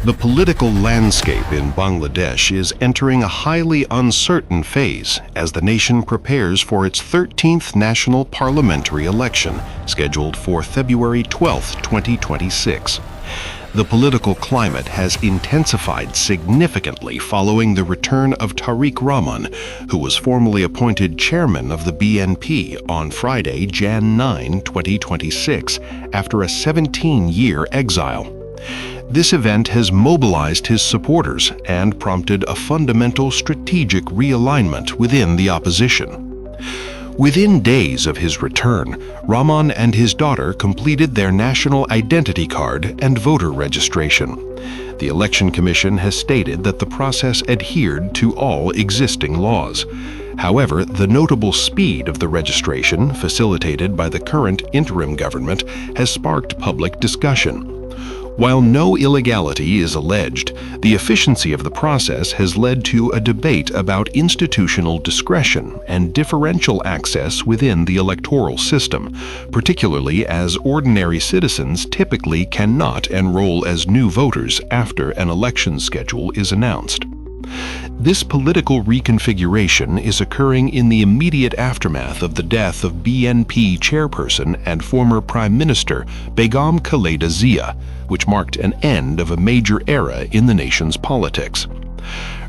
The political landscape in Bangladesh is entering a highly uncertain phase as the nation prepares for its 13th national parliamentary election, scheduled for February 12, 2026. The political climate has intensified significantly following the return of Tarique Rahman, who was formally appointed chairman of the BNP on Friday, Jan 9, 2026, after a 17-year exile. This event has mobilized his supporters and prompted a fundamental strategic realignment within the opposition. Within days of his return, Rahman and his daughter completed their national identity card and voter registration. The Election Commission has stated that the process adhered to all existing laws. However, the notable speed of the registration, facilitated by the current interim government, has sparked public discussion. While no illegality is alleged, the efficiency of the process has led to a debate about institutional discretion and differential access within the electoral system, particularly as ordinary citizens typically cannot enroll as new voters after an election schedule is announced. This political reconfiguration is occurring in the immediate aftermath of the death of BNP chairperson and former Prime Minister Begum Khaleda, which marked an end of a major era in the nation's politics.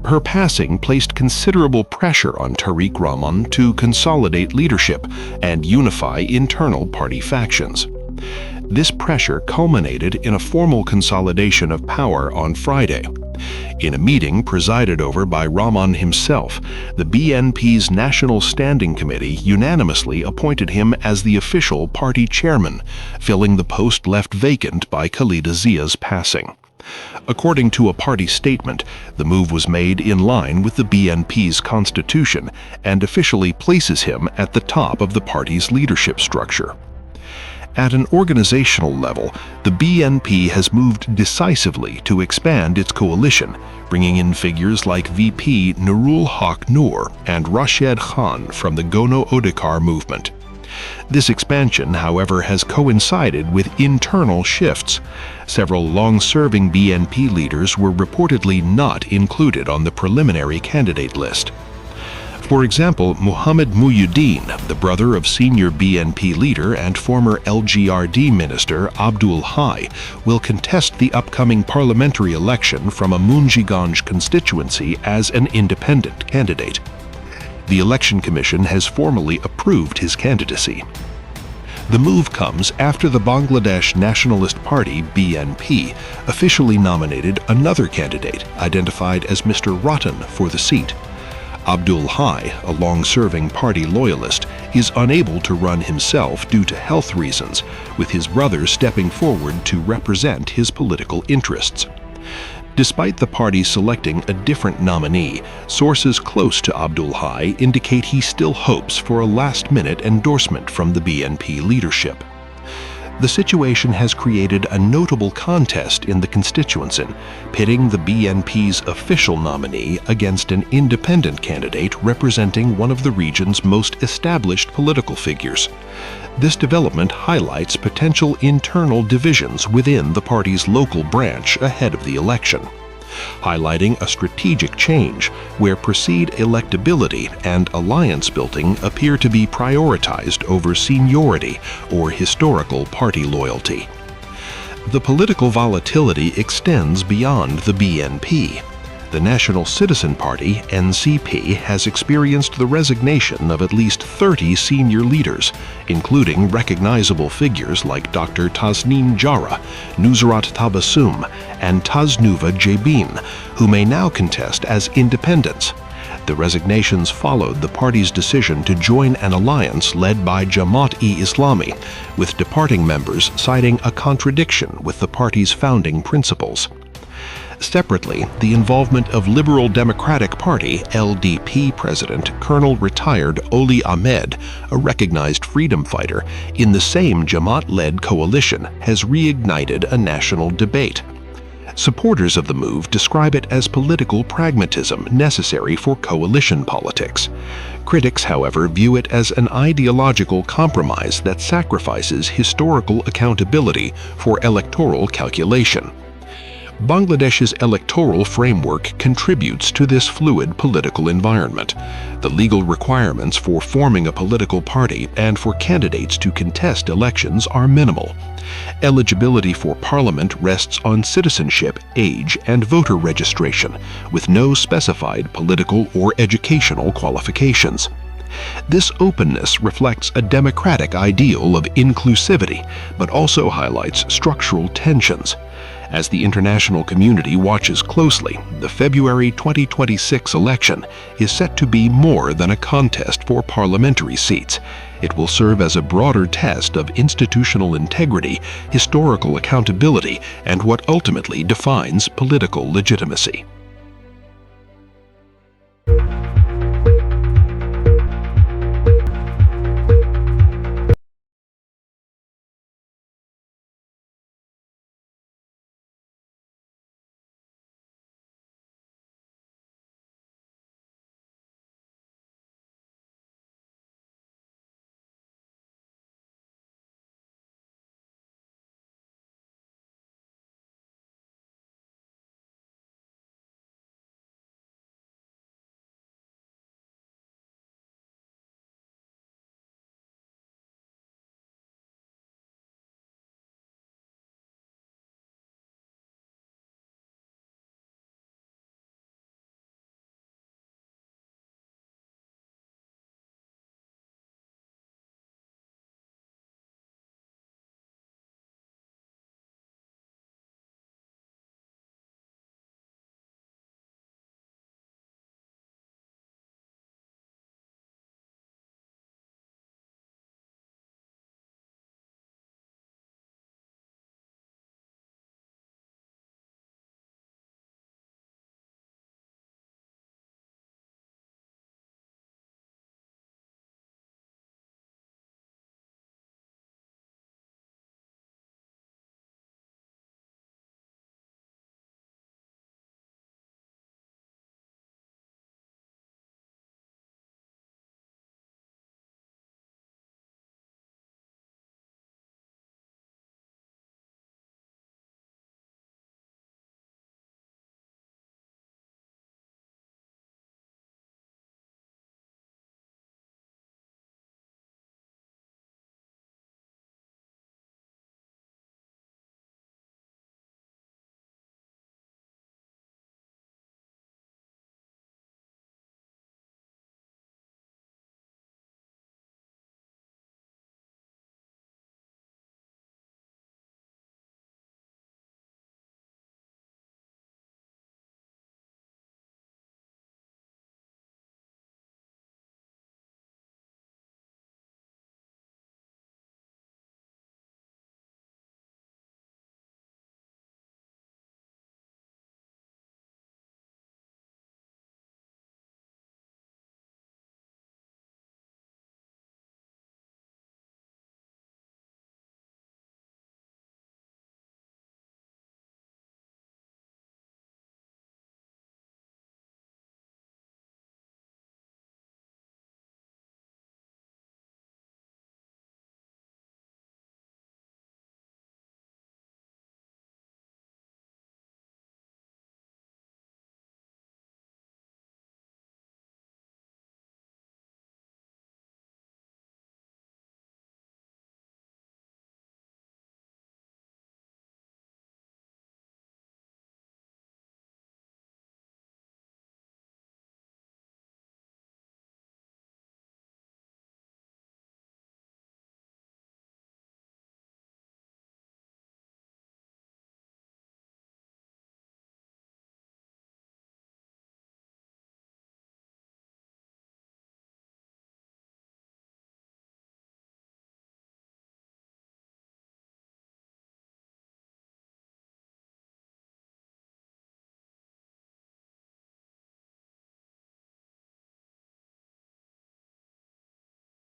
Her passing placed considerable pressure on Tarique Rahman to consolidate leadership and unify internal party factions. This pressure culminated in a formal consolidation of power on Friday. In a meeting presided over by Rahman himself, the BNP's National Standing Committee unanimously appointed him as the official party chairman, filling the post left vacant by Khaleda Zia's passing. According to a party statement, the move was made in line with the BNP's constitution and officially places him at the top of the party's leadership structure. At an organizational level, the BNP has moved decisively to expand its coalition, bringing in figures like VP Nurul Haq Noor and Rashid Khan from the Gono Odekar movement. This expansion, however, has coincided with internal shifts. Several long-serving BNP leaders were reportedly not included on the preliminary candidate list. For example, Muhammad Muhyiddin, the brother of senior BNP leader and former LGRD minister Abdul Hai, will contest the upcoming parliamentary election from a Munjiganj constituency as an independent candidate. The Election Commission has formally approved his candidacy. The move comes after the Bangladesh Nationalist Party, BNP, officially nominated another candidate, identified as Mr. Rotten, for the seat. Abdul Hai, a long-serving party loyalist, is unable to run himself due to health reasons, with his brother stepping forward to represent his political interests. Despite the party selecting a different nominee, sources close to Abdul Hai indicate he still hopes for a last-minute endorsement from the BNP leadership. The situation has created a notable contest in the constituency, pitting the BNP's official nominee against an independent candidate representing one of the region's most established political figures. This development highlights potential internal divisions within the party's local branch ahead of the election, highlighting a strategic change where perceived electability and alliance building appear to be prioritized over seniority or historical party loyalty. The political volatility extends beyond the BNP. The National Citizen Party, NCP, has experienced the resignation of at least 30 senior leaders, including recognizable figures like Dr. Tasneem Jara, Nusrat Tabassum, and Tasnuva Jabin, who may now contest as independents. The resignations followed the party's decision to join an alliance led by Jamaat-e-Islami, with departing members citing a contradiction with the party's founding principles. Separately, the involvement of Liberal Democratic Party (LDP) President Colonel retired Oli Ahmed, a recognized freedom fighter, in the same Jamaat-led coalition has reignited a national debate. Supporters of the move describe it as political pragmatism necessary for coalition politics. Critics, however, view it as an ideological compromise that sacrifices historical accountability for electoral calculation. Bangladesh's electoral framework contributes to this fluid political environment. The legal requirements for forming a political party and for candidates to contest elections are minimal. Eligibility for parliament rests on citizenship, age, and voter registration, with no specified political or educational qualifications. This openness reflects a democratic ideal of inclusivity, but also highlights structural tensions. As the international community watches closely, the February 2026 election is set to be more than a contest for parliamentary seats. It will serve as a broader test of institutional integrity, historical accountability, and what ultimately defines political legitimacy.